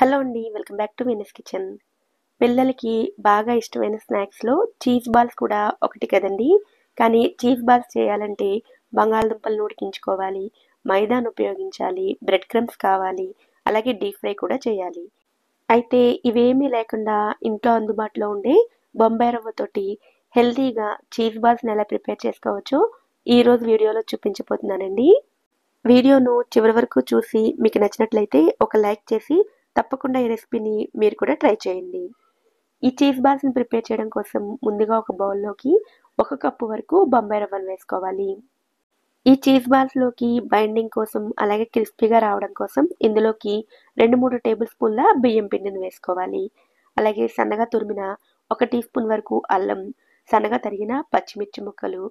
Hello అండి, welcome back to Venus kitchen. పిల్లలకి బాగా ఇష్టమైన స్నాక్స్లో చీజ్ బాల్స్ కూడా ఒకటి కదండి. కానీ చీజ్ బాల్స్ చేయాలంటే బంగాళదుంపలను ఉడికించుకోవాలి, మైదాను ఉపయోగించాలి, బ్రెడ్ క్రమ్స్ కావాలి, అలాగే డీప్ ఫ్రై కూడా చేయాలి. అయితే ఇవేమీ లేకుండా ఇంట్లో అందుబాటులో ఉండే బొంబాయి రవ్వతోటి హెల్తీగా చీజ్ బాల్స్ని ఎలా ప్రిపేర్ చేసుకోవచ్చో ఈరోజు వీడియోలో చూపించబోతున్నానండి. వీడియోను చివరి వరకు చూసి మీకు నచ్చినట్లయితే ఒక లైక్ చేసి తప్పకుండా ఈ రెసిపీని మీరు కూడా ట్రై చేయండి. ఈ చీజ్ బాల్స్ని ప్రిపేర్ చేయడం కోసం ముందుగా ఒక బౌల్లోకి 1 కప్పు వరకు బొంబాయి రవ్వను వేసుకోవాలి. ఈ చీజ్ బాల్స్లోకి బైండింగ్ కోసం అలాగే క్రిస్పీగా రావడం కోసం ఇందులోకి 2-3 టేబుల్ స్పూన్ల బియ్యం పిండిని వేసుకోవాలి. అలాగే సన్నగా తురిమిన 1 టీ స్పూన్ వరకు అల్లం, సన్నగా తరిగిన పచ్చిమిర్చి ముక్కలు,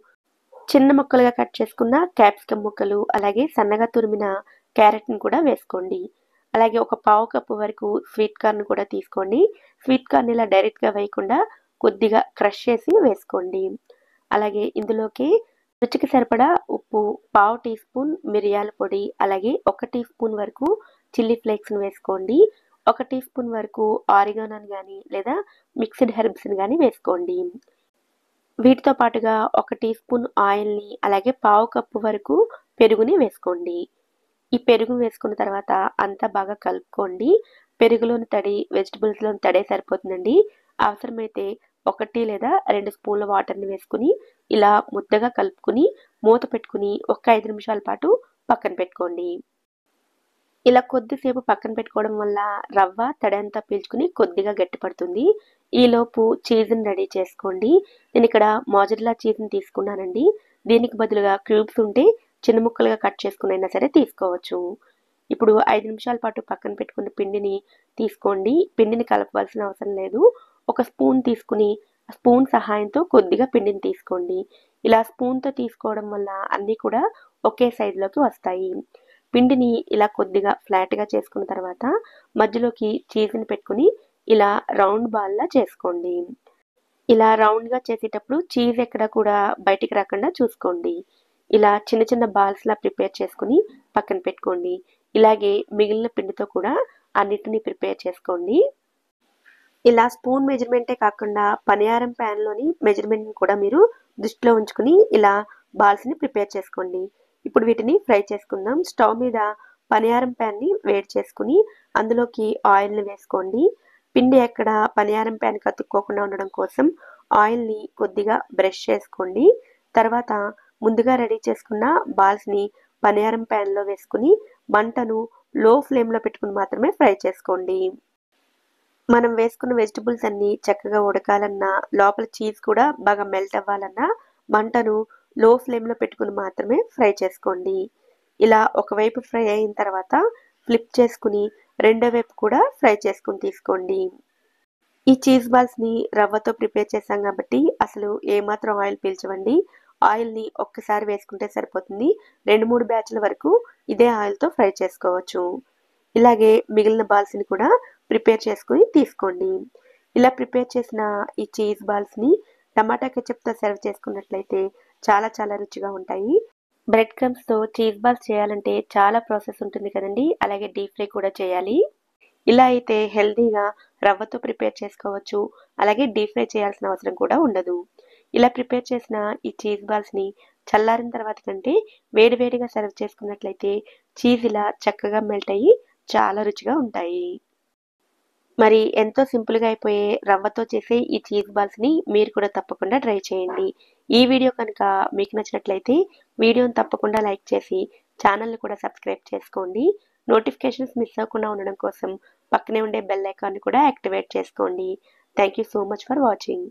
చిన్న ముక్కలుగా కట్ చేసుకున్న క్యాప్సికమ్ ముక్కలు, అలాగే సన్నగా తురిమిన క్యారెట్ని కూడా వేసుకోండి. అలాగే ఒక పావు కప్పు వరకు స్వీట్ కార్న్ కూడా తీసుకోండి. స్వీట్ కార్న్ ఇలా డైరెక్ట్గా వేయకుండా కొద్దిగా క్రష్ చేసి వేసుకోండి. అలాగే ఇందులోకి రుచికి సరిపడా ఉప్పు, పావు టీ స్పూన్ మిరియాల పొడి, అలాగే 1 టీ స్పూన్ వరకు చిల్లీ ఫ్లేక్స్ని వేసుకోండి. 1 టీ స్పూన్ వరకు ఆరిగానోని కానీ లేదా మిక్స్డ్ హెర్బ్స్ని కానీ వేసుకోండి. వీటితో పాటుగా 1 టీ స్పూన్ ఆయిల్ని అలాగే పావు కప్పు వరకు పెరుగుని వేసుకోండి. ఈ పెరుగు వేసుకున్న తర్వాత అంతా బాగా కలుపుకోండి. పెరుగులోని తడి వెజిటబుల్స్లోని తడే సరిపోతుందండి. అవసరమైతే 1 లేదా 2 స్పూన్ల వాటర్ని వేసుకుని ఇలా ముద్దగా కలుపుకుని మూత పెట్టుకుని ఒక 5 నిమిషాల పాటు పక్కన పెట్టుకోండి. ఇలా కొద్దిసేపు పక్కన పెట్టుకోవడం వల్ల రవ్వ తడి అంతా పీల్చుకుని కొద్దిగా గట్టిపడుతుంది. ఈలోపు చీజ్ని రెడీ చేసుకోండి. నేను ఇక్కడ మోజరెల్లా చీజ్ని తీసుకున్నానండి. దీనికి బదులుగా క్యూబ్స్ ఉంటే చిన్న ముక్కలుగా కట్ చేసుకునైనా సరే తీసుకోవచ్చు. ఇప్పుడు 5 నిమిషాల పాటు పక్కన పెట్టుకున్న పిండిని తీసుకోండి. పిండిని కలపవలసిన అవసరం లేదు. ఒక స్పూన్ తీసుకుని స్పూన్ సహాయంతో కొద్దిగా పిండిని తీసుకోండి. ఇలా స్పూన్తో తీసుకోవడం వల్ల అన్నీ కూడా ఒకే సైజులోకి వస్తాయి. పిండిని ఇలా కొద్దిగా ఫ్లాట్గా చేసుకున్న తర్వాత మధ్యలోకి చీజ్ని పెట్టుకుని ఇలా రౌండ్ బాల్లా చేసుకోండి. ఇలా రౌండ్గా చేసేటప్పుడు చీజ్ ఎక్కడ కూడా బయటికి రాకుండా చూసుకోండి. ఇలా చిన్న చిన్న బాల్స్లా ప్రిపేర్ చేసుకుని పక్కన పెట్టుకోండి. ఇలాగే మిగిలిన పిండితో కూడా అన్నిటినీ ప్రిపేర్ చేసుకోండి. ఇలా స్పూన్ మెజర్మెంటే కాకుండా పనియారం ప్యాన్లోని మెజర్మెంట్ని కూడా మీరు దృష్టిలో ఉంచుకుని ఇలా బాల్స్ని ప్రిపేర్ చేసుకోండి. ఇప్పుడు వీటిని ఫ్రై చేసుకుందాం. స్టవ్ మీద పనియారం ప్యాన్ని వేడి చేసుకుని అందులోకి ఆయిల్ని వేసుకోండి. పిండి ఎక్కడ పనియారం ప్యాన్ కతుక్కోకుండా ఉండడం కోసం ఆయిల్ని కొద్దిగా బ్రష్ చేసుకోండి. తర్వాత ముందుగా రెడీ చేసుకున్న బాల్స్ని పనియారం ప్యాన్లో వేసుకుని మంటను లో ఫ్లేమ్లో పెట్టుకుని మాత్రమే ఫ్రై చేసుకోండి. మనం వేసుకున్న వెజిటబుల్స్ అన్నీ చక్కగా ఉడకాలన్నా లోపల చీజ్ కూడా బాగా మెల్ట్ అవ్వాలన్నా మంటను లో ఫ్లేమ్లో పెట్టుకుని మాత్రమే ఫ్రై చేసుకోండి. ఇలా ఒకవైపు ఫ్రై అయిన తర్వాత ఫ్లిప్ చేసుకుని రెండో వైపు కూడా ఫ్రై చేసుకుని తీసుకోండి. ఈ చీజ్ బాల్స్ని రవ్వతో ప్రిపేర్ చేసాం కాబట్టి అసలు ఏమాత్రం ఆయిల్ పీల్చవండి. ఆయిల్ని ఒక్కసారి వేసుకుంటే సరిపోతుంది. 2-3 బ్యాచ్ల వరకు ఇదే ఆయిల్తో ఫ్రై చేసుకోవచ్చు. ఇలాగే మిగిలిన బాల్స్ని కూడా ప్రిపేర్ చేసుకుని తీసుకోండి. ఇలా ప్రిపేర్ చేసిన ఈ చీజ్ బాల్స్ని టమాటా కెచప్తో సర్వ్ చేసుకున్నట్లయితే చాలా చాలా రుచిగా ఉంటాయి. బ్రెడ్ క్రమ్స్తో చీజ్ బాల్స్ చేయాలంటే చాలా ప్రాసెస్ ఉంటుంది కదండి. అలాగే డీప్ ఫ్రై కూడా చేయాలి. ఇలా అయితే హెల్తీగా రవ్వతో ప్రిపేర్ చేసుకోవచ్చు. అలాగే డీప్ ఫ్రై చేయాల్సిన అవసరం కూడా ఉండదు. ఇలా ప్రిపేర్ చేసిన ఈ చీజ్ బాల్స్ని చల్లారిన తర్వాత కంటే వేడివేడిగా సర్వ్ చేసుకున్నట్లయితే చీజ్ ఇలా చక్కగా మెల్ట్ అయ్యి చాలా రుచిగా ఉంటాయి. మరి ఎంతో సింపుల్గా అయిపోయే రవ్వతో చేసే ఈ చీజ్ బాల్స్ని మీరు కూడా తప్పకుండా ట్రై చేయండి. ఈ వీడియో కనుక మీకు నచ్చినట్లయితే వీడియోని తప్పకుండా లైక్ చేసి ఛానల్ని కూడా సబ్స్క్రైబ్ చేసుకోండి. నోటిఫికేషన్స్ మిస్ అవ్వకుండా ఉండడం కోసం పక్కనే ఉండే బెల్ ఐకాన్ని కూడా యాక్టివేట్ చేసుకోండి. Thank you so much for watching.